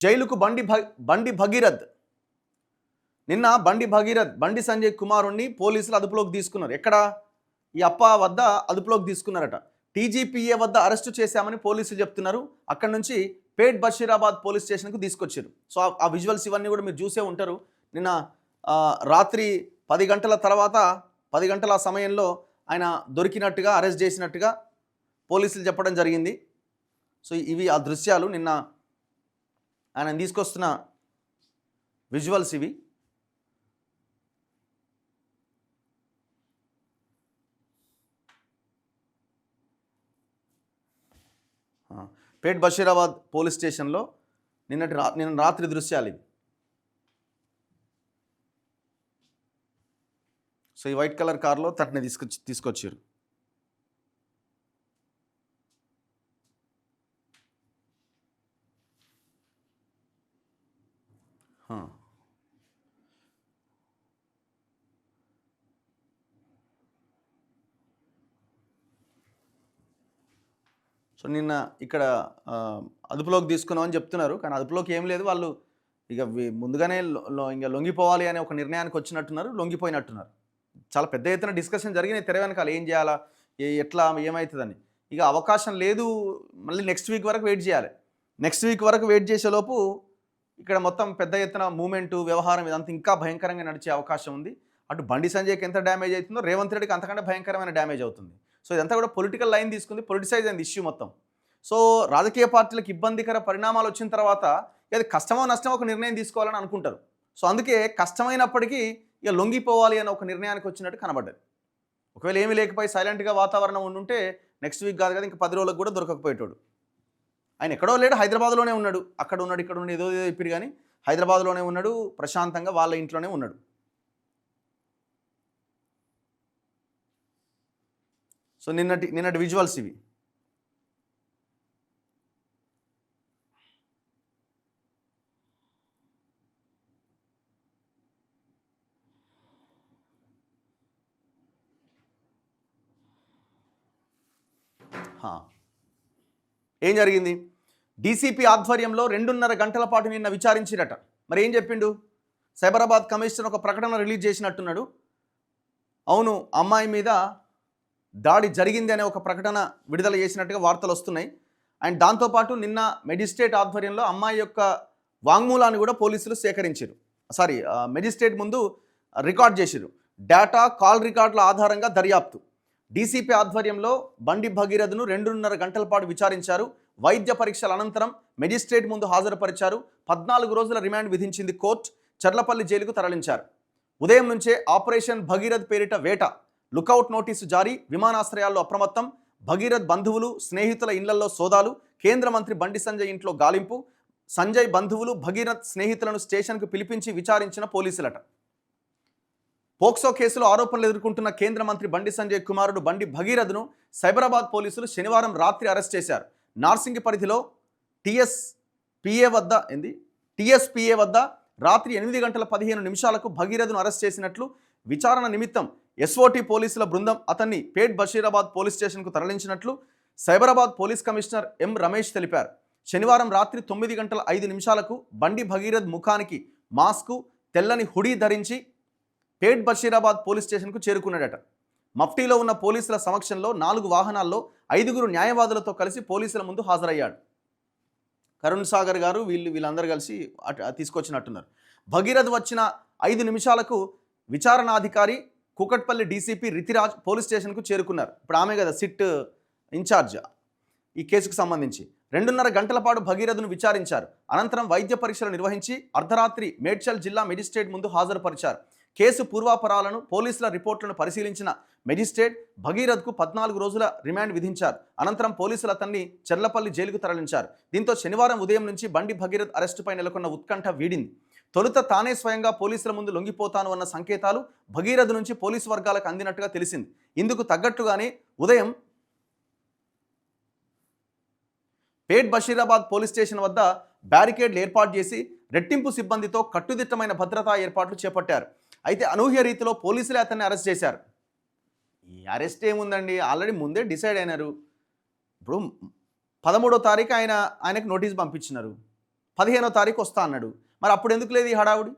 జైలుకు బండి భగీరథ్. నిన్న బండి సంజయ్ కుమారుణ్ణి పోలీసులు అదుపులోకి తీసుకున్నారు. ఎక్కడ? ఈ అప్ప వద్ద అదుపులోకి తీసుకున్నారట. టీజీపీఏ వద్ద అరెస్టు చేశామని పోలీసులు చెప్తున్నారు. అక్కడ నుంచి పేట్ బషీరాబాద్ పోలీస్ స్టేషన్కు తీసుకొచ్చారు. సో ఆ విజువల్స్ ఇవన్నీ కూడా మీరు చూసే ఉంటారు. నిన్న రాత్రి 10 గంటల తర్వాత 10 గంటల సమయంలో ఆయన దొరికినట్టుగా, అరెస్ట్ చేసినట్టుగా పోలీసులు చెప్పడం జరిగింది. సో ఇవి ఆ దృశ్యాలు, నిన్న ఆయన తీసుకొస్తున్న విజువల్స్ ఇవి. పేట్ బషీరాబాద్ పోలీస్ స్టేషన్లో నిన్న రాత్రి దృశ్యాలు ఇవి. సో ఈ వైట్ కలర్ కార్లో తనని తీసుకొచ్చారు. సో నిన్న ఇక్కడ అదుపులోకి తీసుకున్నామని చెప్తున్నారు, కానీ అదుపులోకి ఏం లేదు. వాళ్ళు ఇక ముందుగానే ఇంకా లొంగిపోవాలి అనే ఒక నిర్ణయానికి వచ్చినట్టున్నారు, లొంగిపోయినట్టున్నారు. చాలా పెద్ద ఎత్తున డిస్కషన్ జరిగినాయి తెర వెనకాల, ఏం చేయాలా, ఎట్లా, ఏమవుతుందని. ఇక అవకాశం లేదు, మళ్ళీ నెక్స్ట్ వీక్ వరకు వెయిట్ చేయాలి. నెక్స్ట్ వీక్ వరకు వెయిట్ చేసేలోపు ఇక్కడ మొత్తం పెద్ద ఎత్తున మూమెంటు, వ్యవహారం ఇదంతా ఇంకా భయంకరంగా నడిచే అవకాశం ఉంది. అటు బండి సంజయ్కి ఎంత డ్యామేజ్ అవుతుందో రేవంత్ రెడ్డికి అంతకంటే భయంకరమైన డ్యామేజ్ అవుతుంది. సో ఇదంతా కూడా పొలిటికల్ లైన్ తీసుకుంది, పొలిటిసైజ్ అయింది ఇష్యూ మొత్తం. సో రాజకీయ పార్టీలకు ఇబ్బందికర పరిణామాలు వచ్చిన తర్వాత అది కష్టమో నష్టమో ఒక నిర్ణయం తీసుకోవాలని అనుకుంటారు. సో అందుకే కష్టమైనప్పటికీ ఇక లొంగిపోవాలి అనే ఒక నిర్ణయానికి వచ్చినట్టు కనబడ్డది. ఒకవేళ ఏమీ లేకపోయి సైలెంట్గా వాతావరణం ఉండుంటే నెక్స్ట్ వీక్ కాదు కదా, ఇంకా 10 రోజులకు కూడా దొరకకపోయేటోడు. ఆయన ఎక్కడో లేడు, హైదరాబాద్లోనే ఉన్నాడు. అక్కడ ఉన్నాడు, ఇక్కడ ఉన్నాడు, ఏదో చెప్పారు, కానీ హైదరాబాద్లోనే ఉన్నాడు, ప్రశాంతంగా వాళ్ళ ఇంట్లోనే ఉన్నాడు. సో నిన్నటి విజువల్స్ ఇవి. ఏం జరిగింది? డీసీపీ ఆధ్వర్యంలో 2.5 గంటల పాటు నిన్న విచారించిరట. మరి ఏం చెప్పిండు? సైబరాబాద్ కమిషనర్ ఒక ప్రకటన రిలీజ్ చేసినట్టున్నాడు. అవును, అమ్మాయి మీద దాడి జరిగింది అనే ఒక ప్రకటన విడుదల చేసినట్టుగా వార్తలు వస్తున్నాయి. అండ్ దాంతోపాటు నిన్న మెజిస్ట్రేట్ ఆధ్వర్యంలో అమ్మాయి యొక్క వాంగ్మూలాన్ని కూడా పోలీసులు సేకరించారు. మెజిస్ట్రేట్ ముందు రికార్డ్ చేశారు. డేటా, కాల్ రికార్డుల ఆధారంగా దర్యాప్తు. డీసీపీ ఆధ్వర్యంలో బండి భగీరథ్ను 2.5 గంటల పాటు విచారించారు. వైద్య పరీక్షల అనంతరం మెజిస్ట్రేట్ ముందు హాజరుపరిచారు. 14 రోజుల రిమాండ్ విధించింది కోర్టు. చర్లపల్లి జైలుకు తరలించారు. ఉదయం నుంచే ఆపరేషన్ భగీరథ్ పేరిట వేట. లుకౌట్ నోటీసు జారీ. విమానాశ్రయాల్లో అప్రమత్తం. భగీరథ్ బంధువులు, స్నేహితుల ఇళ్లలో సోదాలు. కేంద్ర మంత్రి బండి సంజయ్ ఇంట్లో గాలింపు. సంజయ్ బంధువులు, భగీరథ్ స్నేహితులను స్టేషన్కు పిలిపించి విచారించిన పోలీసులట. పోక్సో కేసులో ఆరోపణలు ఎదుర్కొంటున్న కేంద్ర మంత్రి బండి సంజయ్ కుమారుడు బండి భగీరథ్ను సైబరాబాద్ పోలీసులు శనివారం రాత్రి అరెస్ట్ చేశారు. నార్సింగి పరిధిలో టీఎస్పీఏ వద్ద రాత్రి 8 గంటల 15 నిమిషాలకు భగీరథ్ను అరెస్ట్ చేసినట్లు విచారణ నిమిత్తం ఎస్ఓటీ పోలీసుల బృందం అతన్ని పేట్ బషీరాబాద్ పోలీస్ స్టేషన్కు తరలించినట్లు Cyberabad police commissioner M Ramesh తెలిపారు. శనివారం రాత్రి 9 గంటల 5 నిమిషాలకు బండి భగీరథ్ ముఖానికి మాస్కు, తెల్లని హుడీ ధరించి పేట్ బషీరాబాద్ పోలీస్ స్టేషన్కు చేరుకున్నాడట. మఫ్టీలో ఉన్న పోలీసుల సమక్షంలో 4 వాహనాల్లో 5 న్యాయవాదులతో కలిసి పోలీసుల ముందు హాజరయ్యాడు. కరుణ్ సాగర్ గారు వీళ్ళందరూ కలిసి తీసుకొచ్చినట్టున్నారు. భగీరథ్ వచ్చిన 5 నిమిషాలకు విచారణాధికారి కూకట్పల్లి డీసీపీ రితిరాజ్ పోలీస్ స్టేషన్కు చేరుకున్నారు. ఇప్పుడు ఆమె కదా సిట్ ఇన్ఛార్జ్ ఈ కేసుకు సంబంధించి. 2.5 గంటల పాటు భగీరథ్ను విచారించారు. అనంతరం వైద్య పరీక్షలు నిర్వహించి అర్ధరాత్రి మేడ్చల్ జిల్లా మెజిస్ట్రేట్ ముందు హాజరుపరిచారు. కేసు పూర్వాపరాలను, పోలీసుల రిపోర్టులను పరిశీలించిన మెజిస్ట్రేట్ భగీరథ్కు 14 రోజుల రిమాండ్ విధించారు. అనంతరం పోలీసులు అతన్ని చర్లపల్లి జైలుకు తరలించారు. దీంతో శనివారం ఉదయం నుంచి బండి భగీరథ్ అరెస్టుపై నెలకొన్న ఉత్కంఠ వీడింది. తొలుత తానే స్వయంగా పోలీసుల ముందు లొంగిపోతాను అన్న సంకేతాలు భగీరథ్ నుంచి పోలీసు వర్గాలకు అందినట్టుగా తెలిసింది. ఇందుకు తగ్గట్టుగానే ఉదయం పేట్ బషీరాబాద్ పోలీస్ స్టేషన్ వద్ద బ్యారికేడ్లు ఏర్పాటు చేసి రెట్టింపు సిబ్బందితో కట్టుదిట్టమైన భద్రతా ఏర్పాట్లు చేపట్టారు. అయితే అనూహ్య రీతిలో పోలీసులే అతన్ని అరెస్ట్ చేశారు. ఈ అరెస్ట్ ఏముందండి, ఆల్రెడీ ముందే డిసైడ్ అయినారు. ఇప్పుడు 13వ తారీఖు ఆయనకు నోటీస్ పంపించినారు. 15వ తారీఖు వస్తా అన్నాడు. మరి అప్పుడు ఎందుకు లేదు ఈ హడావుడి?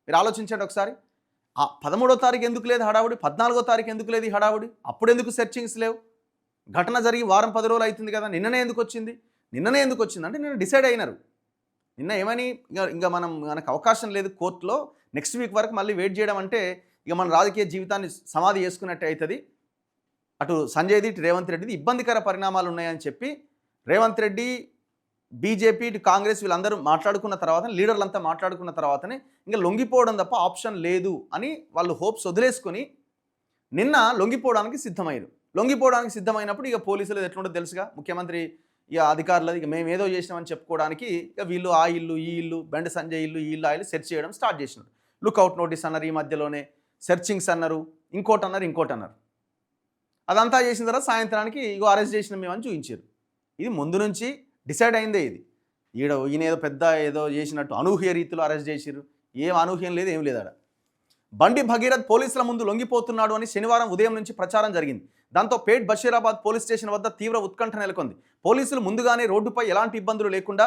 మీరు ఆలోచించండి ఒకసారి. 13వ తారీఖు ఎందుకు లేదు హడావుడి? 14వ తారీఖు ఎందుకు లేదు ఈ హడావుడి? అప్పుడు ఎందుకు సెర్చింగ్స్ లేవు? ఘటన జరిగి వారం 10 రోజులు అవుతుంది కదా, నిన్ననే ఎందుకు వచ్చింది? నిన్ననే ఎందుకు వచ్చింది అంటే నిన్న డిసైడ్ అయినారు. నిన్న ఏమని ఇంకా మనకు అవకాశం లేదు కోర్టులో, నెక్స్ట్ వీక్ వరకు మళ్ళీ వెయిట్ చేయడం అంటే ఇక మన రాజకీయ జీవితాన్ని సమాధి చేసుకున్నట్టే అవుతుంది. అటు సంజయ్ది ఇటు రేవంత్ రెడ్డిది ఇబ్బందికర పరిణామాలు ఉన్నాయని చెప్పి రేవంత్ రెడ్డి, బీజేపీ, ఇటు కాంగ్రెస్ వీళ్ళందరూ మాట్లాడుకున్న తర్వాత, లీడర్లంతా మాట్లాడుకున్న తర్వాతనే ఇంకా లొంగిపోవడం తప్ప ఆప్షన్ లేదు అని వాళ్ళు హోప్స్ వదిలేసుకొని నిన్న లొంగిపోవడానికి సిద్ధమయ్యారు. లొంగిపోవడానికి సిద్ధమైనప్పుడు ఇక పోలీసులు ఎట్లుంటుందో తెలుసుగా, ముఖ్యమంత్రి ఇక అధికారులు ఇక మేము ఏదో చేసినామని చెప్పుకోవడానికి ఇక వీళ్ళు ఆ ఇల్లు ఈ ఇల్లు, బండి సంజయ్ ఇల్లు ఈ ఇల్లు ఆ ఇల్లు సెర్చ్ చేయడం స్టార్ట్ చేసినారు. లుక్అవుట్ నోటీస్ అన్నారు, ఈ మధ్యలోనే సెర్చింగ్స్ అన్నారు, ఇంకోటి అన్నారు. అదంతా చేసిన తర్వాత సాయంత్రానికి ఇగో అరెస్ట్ చేసిన మేమని చూపించారు. ఇది ముందు నుంచి డిసైడ్ అయిందే. ఇది ఈయన ఏదో పెద్ద ఏదో చేసినట్టు అనూహ్య రీతిలో అరెస్ట్ చేసిర్రు. ఏం అనూహ్యం లేదు, ఏం లేదు. బండి భగీరథ్ పోలీసుల ముందు లొంగిపోతున్నాడు అని శనివారం ఉదయం నుంచి ప్రచారం జరిగింది. దాంతో పేట్ బషీరాబాద్ పోలీస్ స్టేషన్ వద్ద తీవ్ర ఉత్కంఠ నెలకొంది. పోలీసులు ముందుగానే రోడ్డుపై ఎలాంటి ఇబ్బందులు లేకుండా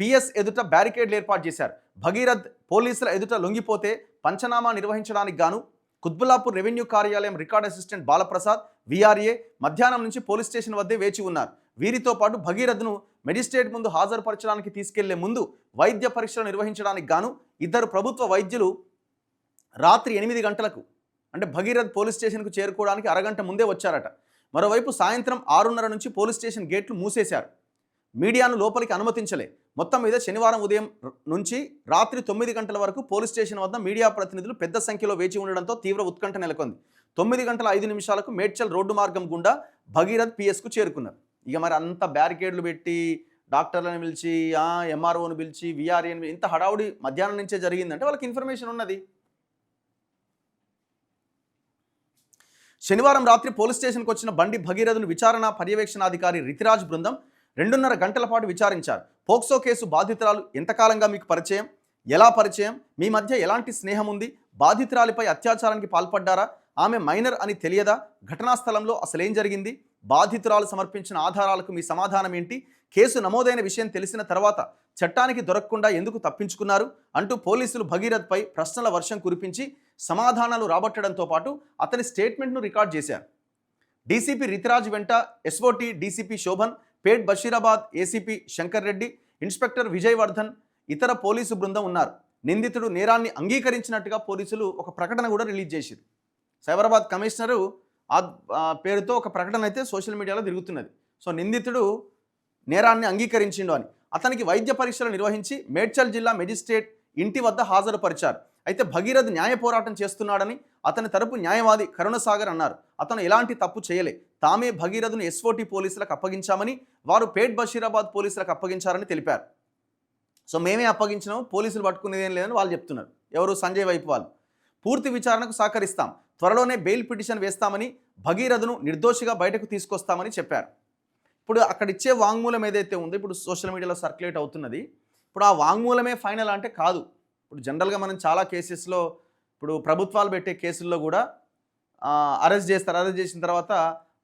పిఎస్ ఎదుట బ్యారికేడ్లు ఏర్పాటు చేశారు. భగీరథ్ పోలీసుల ఎదుట లొంగిపోతే పంచనామా నిర్వహించడానికి గాను కుత్బుల్లాపూర్ రెవెన్యూ కార్యాలయం రికార్డ్ అసిస్టెంట్ బాలప్రసాద్, విఆర్ఏ మధ్యాహ్నం నుంచి పోలీస్ స్టేషన్ వద్దే వేచి ఉన్నారు. వీరితో పాటు భగీరథ్ను మెజిస్ట్రేట్ ముందు హాజరుపరచడానికి తీసుకెళ్లే ముందు వైద్య పరీక్షలు నిర్వహించడానికి గాను 2 ప్రభుత్వ వైద్యులు రాత్రి 8 గంటలకు అంటే భగీరథ్ పోలీస్ స్టేషన్కు చేరుకోవడానికి అరగంట ముందే వచ్చారట. మరోవైపు సాయంత్రం 6:30 నుంచి పోలీస్ స్టేషన్ గేట్లు మూసేశారు. మీడియాను లోపలికి అనుమతించలే. మొత్తం మీద శనివారం ఉదయం నుంచి రాత్రి 9 గంటల వరకు పోలీస్ స్టేషన్ వద్ద మీడియా ప్రతినిధులు పెద్ద సంఖ్యలో వేచి ఉండడంతో తీవ్ర ఉత్కంఠ నెలకొంది. 9:05 మేడ్చల్ రోడ్డు మార్గం గుండా భగీరథ్ పిఎస్కు చేరుకున్నారు. ఇక మరి అంత బ్యారికేడ్లు పెట్టి, డాక్టర్లను పిలిచి, ఎంఆర్ఓను పిలిచి, విఆర్ఏని, ఇంత హడావుడి మధ్యాహ్నం నుంచే జరిగిందంటే వాళ్ళకి ఇన్ఫర్మేషన్ ఉన్నది. శనివారం రాత్రి పోలీస్ స్టేషన్కి వచ్చిన బండి భగీరథ్ను విచారణ పర్యవేక్షణాధికారి రితిరాజ్ బృందం 2.5 గంటల పాటు విచారించారు. పోక్సో కేసు బాధితురాలు ఎంతకాలంగా మీకు పరిచయం, ఎలా పరిచయం, మీ మధ్య ఎలాంటి స్నేహం ఉంది, బాధితురాలిపై అత్యాచారానికి పాల్పడ్డారా, ఆమె మైనర్ అని తెలియదా, ఘటనా స్థలంలో అసలేం జరిగింది, బాధితురాలు సమర్పించిన ఆధారాలకు మీ సమాధానం ఏంటి, కేసు నమోదైన విషయం తెలిసిన తర్వాత చట్టానికి దొరకకుండా ఎందుకు తప్పించుకున్నారు అంటూ పోలీసులు భగీరథ్పై ప్రశ్నల వర్షం కురిపించి సమాధానాలు రాబట్టడంతో పాటు అతని స్టేట్మెంట్ను రికార్డ్ చేశారు. డీసీపీ రితిరాజ్ వెంట ఎస్ఓటీ డీసీపీ శోభన్, పేట్ బషీరాబాద్ ఏసీపీ శంకర్ రెడ్డి, ఇన్స్పెక్టర్ విజయవర్ధన్, ఇతర పోలీసు బృందం ఉన్నారు. నిందితుడు నేరాన్ని అంగీకరించినట్టుగా పోలీసులు ఒక ప్రకటన కూడా రిలీజ్ చేశారు. సైబరాబాద్ కమిషనరు పేరుతో ఒక ప్రకటన అయితే సోషల్ మీడియాలో తిరుగుతున్నది. సో నిందితుడు నేరాన్ని అంగీకరించిండు అని అతనికి వైద్య పరీక్షలు నిర్వహించి మేడ్చల్ జిల్లా మెజిస్ట్రేట్ ఇంటి వద్ద హాజరుపరిచారు. అయితే భగీరథ్ న్యాయ పోరాటం చేస్తున్నాడని అతని తరపు న్యాయవాది కరుణసాగర్ అన్నారు. అతను ఎలాంటి తప్పు చేయలే, తామే భగీరథ్ను ఎస్ఓటీ పోలీసులకు అప్పగించామని, వారు పేట్ బషీరాబాద్ పోలీసులకు అప్పగించారని తెలిపారు. సో మేమే అప్పగించినాము, పోలీసులు పట్టుకునేదేం లేదని వాళ్ళు చెప్తున్నారు. ఎవరు? సంజయ్ వైపు వాళ్ళు. పూర్తి విచారణకు సహకరిస్తాం, త్వరలోనే బెయిల్ పిటిషన్ వేస్తామని, భగీరథ్ను నిర్దోషిగా బయటకు తీసుకొస్తామని చెప్పారు. ఇప్పుడు అక్కడ ఇచ్చే వాంగ్మూలం ఏదైతే ఉందో ఇప్పుడు సోషల్ మీడియాలో సర్క్యులేట్ అవుతున్నది, ఇప్పుడు ఆ వాంగ్మూలమే ఫైనల్ అంటే కాదు. ఇప్పుడు జనరల్గా మనం చాలా కేసెస్లో ఇప్పుడు ప్రభుత్వాలు పెట్టే కేసుల్లో కూడా అరెస్ట్ చేస్తారు. అరెస్ట్ చేసిన తర్వాత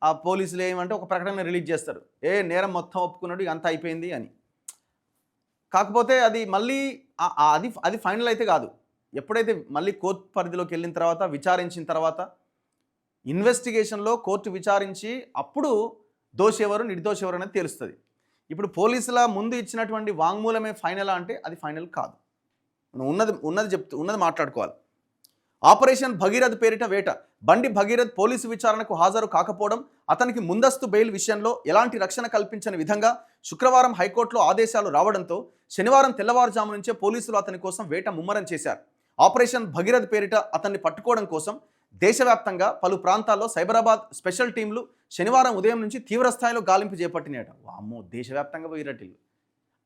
ఆ పోలీసులు ఏమంటే ఒక ప్రకటన రిలీజ్ చేస్తారు, నేరం మొత్తం ఒప్పుకున్నాడు, ఇక అంతా అయిపోయింది అని. కాకపోతే అది మళ్ళీ అది ఫైనల్ అయితే కాదు. ఎప్పుడైతే మళ్ళీ కోర్టు పరిధిలోకి వెళ్ళిన తర్వాత, విచారించిన తర్వాత, ఇన్వెస్టిగేషన్లో కోర్టు విచారించి అప్పుడు దోషి ఎవరు నిర్దోషి ఎవరు అనేది తెలుస్తుంది. ఇప్పుడు పోలీసుల ముందు ఇచ్చినటువంటి వాంగ్మూలమే ఫైనల్ అంటే అది ఫైనల్ కాదు. ఉన్నది మాట్లాడుకోవాలి. ఆపరేషన్ భగీరథ్ పేరిట వేట. బండి భగీరథ్ పోలీసు విచారణకు హాజరు కాకపోవడం, అతనికి ముందస్తు బెయిల్ విషయంలో ఎలాంటి రక్షణ కల్పించని విధంగా శుక్రవారం హైకోర్టులో ఆదేశాలు రావడంతో శనివారం తెల్లవారుజాము నుంచే పోలీసులు అతని కోసం వేట ముమ్మరం చేశారు. ఆపరేషన్ భగీరథ్ పేరిట అతన్ని పట్టుకోవడం కోసం దేశవ్యాప్తంగా పలు ప్రాంతాల్లో సైబరాబాద్ స్పెషల్ టీంలు శనివారం ఉదయం నుంచి తీవ్రస్థాయిలో గాలింపు చేపట్టినాయట. వామ్మో, దేశవ్యాప్తంగా పోయిరటిల్లు.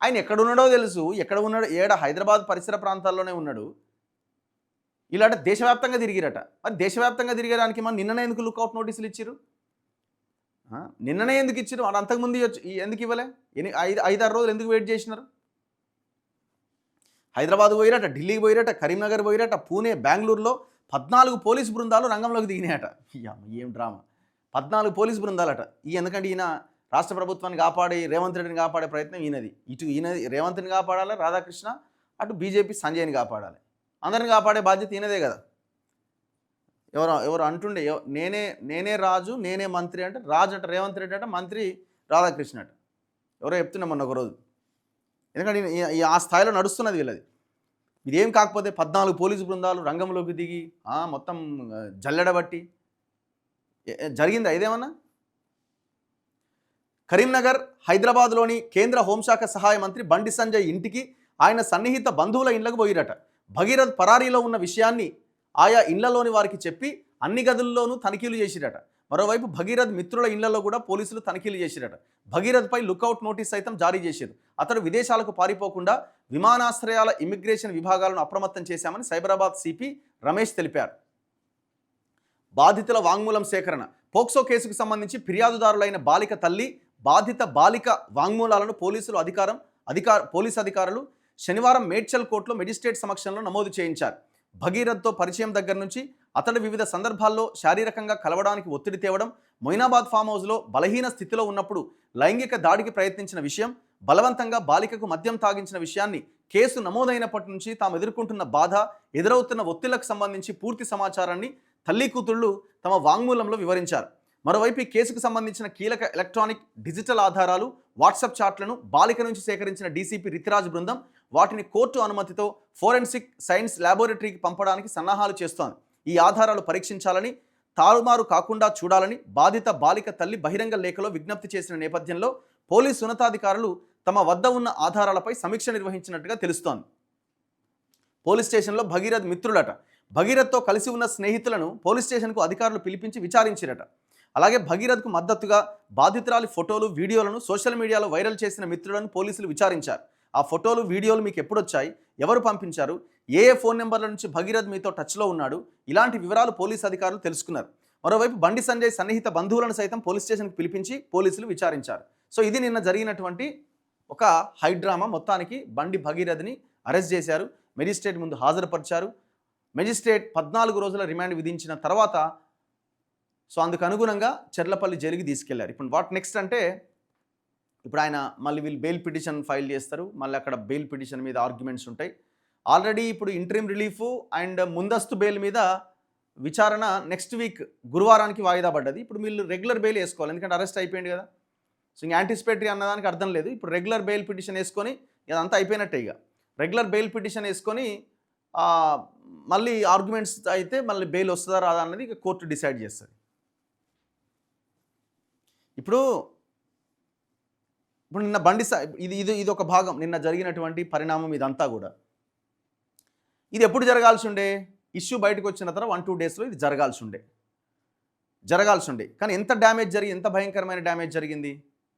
ఆయన ఎక్కడున్నాడో తెలుసు, ఎక్కడ ఉన్నాడో, హైదరాబాద్ పరిసర ప్రాంతాల్లోనే ఉన్నాడు. ఇలాంటి దేశవ్యాప్తంగా తిరిగిరట. మరి దేశవ్యాప్తంగా తిరిగడానికి మనం నిన్ననే ఎందుకు లుక్అవుట్ నోటీసులు ఇచ్చారు? నిన్ననే ఎందుకు ఇచ్చారు? వాడు అంతకుముందు ఎందుకు ఇవ్వలే? 5-6 రోజులు ఎందుకు వెయిట్ చేసినారు? హైదరాబాద్ పోయిరట, ఢిల్లీకి పోయిరట, కరీంనగర్ పోయిరట, పూణే, బెంగళూరులో 14 పోలీసు బృందాలు రంగంలోకి దిగినాయట. ఏం డ్రామా! 14 పోలీసు బృందాలట. ఎందుకంటే ఈయన రాష్ట్ర ప్రభుత్వాన్ని కాపాడి రేవంత్ రెడ్డిని కాపాడే ప్రయత్నం ఈయనది. ఇటు ఈయనది రేవంత్ని కాపాడాలి రాధాకృష్ణ, అటు బీజేపీ సంజయ్ని కాపాడాలి. అందరిని కాపాడే బాధ్యత ఈయనదే కదా. ఎవరు ఎవరు అంటుండే నేనే రాజు నేనే మంత్రి అంటే రాజు అట రేవంత్ రెడ్డి అట, మంత్రి రాధాకృష్ణ అట. ఎవరో చెప్తున్నా మొన్న ఒకరోజు. ఎందుకంటే ఆ స్థాయిలో నడుస్తున్నది వీళ్ళది. ఇదేం కాకపోతే 14 పోలీసు బృందాలు రంగంలోకి దిగి మొత్తం జల్లెడబట్టి జరిగిందా ఇదేమన్నా? కరీంనగర్ హైదరాబాద్లోని కేంద్ర హోంశాఖ సహాయ మంత్రి బండి సంజయ్ ఇంటికి ఆయన సన్నిహిత బంధువుల ఇళ్లకు పోయిరట. భగీరథ్ పరారీలో ఉన్న విషయాన్ని ఆయా ఇళ్లలోని వారికి చెప్పి అన్ని గదుల్లోనూ తనిఖీలు చేసిరట. మరోవైపు భగీరథ్ మిత్రుల ఇళ్లలో కూడా పోలీసులు తనిఖీలు చేసిరట. భగీరథ్పై లుకౌట్ నోటీస్ సైతం జారీ చేశారు. అతడు విదేశాలకు పారిపోకుండా విమానాశ్రయాల ఇమిగ్రేషన్ విభాగాలను అప్రమత్తం చేశామని సైబరాబాద్ సిపి రమేష్ తెలిపారు. బాధితుల వాంగ్మూలం సేకరణ. పోక్సో కేసుకు సంబంధించి ఫిర్యాదుదారులైన బాలిక తల్లి, బాధిత బాలిక వాంగ్మూలాలను పోలీసు అధికారులు శనివారం మేడ్చల్ కోర్టులో మెజిస్ట్రేట్ సమక్షంలో నమోదు చేయించారు. భగీరథ్తో పరిచయం దగ్గర నుంచి అతడు వివిధ సందర్భాల్లో శారీరకంగా కలవడానికి ఒత్తిడి తేవడం, మొయినాబాద్ ఫామ్ హౌస్లో బలహీన స్థితిలో ఉన్నప్పుడు లైంగిక దాడికి ప్రయత్నించిన విషయం, బలవంతంగా బాలికకు మద్యం తాగించిన విషయాన్ని, కేసు నమోదైనప్పటి నుంచి తాము ఎదుర్కొంటున్న బాధ, ఎదురవుతున్న ఒత్తిళ్లకు సంబంధించి పూర్తి సమాచారాన్ని తల్లి కూతుళ్లు తమ వాంగ్మూలంలో వివరించారు. మరోవైపు ఈ కేసుకు సంబంధించిన కీలక ఎలక్ట్రానిక్ డిజిటల్ ఆధారాలు, వాట్సాప్ చాట్లను బాలిక నుంచి సేకరించిన డీసీపీ రితిరాజ్ బృందం వాటిని కోర్టు అనుమతితో ఫోరెన్సిక్ సైన్స్ ల్యాబొరేటరీకి పంపడానికి సన్నాహాలు చేస్తోంది. ఈ ఆధారాలు పరీక్షించాలని, తారుమారు కాకుండా చూడాలని బాధిత బాలిక తల్లి బహిరంగ లేఖలో విజ్ఞప్తి చేసిన నేపథ్యంలో పోలీసు ఉన్నతాధికారులు తమ వద్ద ఉన్న ఆధారాలపై సమీక్ష నిర్వహించినట్టుగా తెలుస్తోంది. పోలీస్ స్టేషన్లో భగీరథ్ మిత్రులట. భగీరథ్తో కలిసి ఉన్న స్నేహితులను పోలీస్ స్టేషన్కు అధికారులు పిలిపించి విచారించారట. అలాగే భగీరథ్కు మద్దతుగా బాధితురాలి ఫోటోలు, వీడియోలను సోషల్ మీడియాలో వైరల్ చేసిన మిత్రులను పోలీసులు విచారించారు. ఆ ఫోటోలు, వీడియోలు మీకు ఎప్పుడు వచ్చాయి, ఎవరు పంపించారు, ఏ ఫోన్ నెంబర్ల నుంచి భగీరథ్ మీతో టచ్లో ఉన్నాడు, ఇలాంటి వివరాలు పోలీసు అధికారులు తెలుసుకున్నారు. మరోవైపు బండి సంజయ్ సన్నిహిత బంధువులను సైతం పోలీస్ స్టేషన్కి పిలిపించి పోలీసులు విచారించారు. సో ఇది నిన్న జరిగినటువంటి ఒక హైడ్రామా. మొత్తానికి బండి భగీరథ్ని అరెస్ట్ చేశారు, మెజిస్ట్రేట్ ముందు హాజరుపరిచారు. మెజిస్ట్రేట్ 14 రోజుల రిమాండ్ విధించిన తర్వాత సో అందుకు అనుగుణంగా చెర్లపల్లి జైలుకి తీసుకెళ్లారు. ఇప్పుడు వాట్ నెక్స్ట్ అంటే ఇప్పుడు ఆయన మళ్ళీ వీళ్ళు బెయిల్ పిటిషన్ ఫైల్ చేస్తారు. మళ్ళీ అక్కడ బెయిల్ పిటిషన్ మీద ఆర్గ్యుమెంట్స్ ఉంటాయి. ఆల్రెడీ ఇప్పుడు ఇంటరిమ్ రిలీఫ్ అండ్ ముందస్తు బెయిల్ మీద విచారణ నెక్స్ట్ వీక్ గురువారానికి వాయిదా పడ్డది. ఇప్పుడు వీళ్ళు రెగ్యులర్ బెయిల్ వేసుకోవాలి, ఎందుకంటే అరెస్ట్ అయిపోయింది కదా. సో ఇంక యాంటిసిపేటరీ అన్నదానికి అర్థం లేదు. ఇప్పుడు రెగ్యులర్ బెయిల్ పిటిషన్ వేసుకొని ఇదంతా అయిపోయినట్టే. ఇక రెగ్యులర్ బెయిల్ పిటిషన్ వేసుకొని మళ్ళీ ఆర్గ్యుమెంట్స్ అయితే మళ్ళీ బెయిల్ వస్తుందా రాదా అన్నది ఇక కోర్టు డిసైడ్ చేస్తుంది. ఇప్పుడు నిన్న బండి ఇది ఒక భాగం నిన్న జరిగినటువంటి పరిణామం. ఇదంతా కూడా ఇది ఎప్పుడు జరగాల్సి ఉండే, ఇష్యూ బయటకు వచ్చిన తర్వాత 1-2 డేస్లో ఇది జరగాల్సి ఉండే. కానీ ఎంత డ్యామేజ్ జరిగి ఎంత భయంకరమైన డ్యామేజ్ జరిగింది.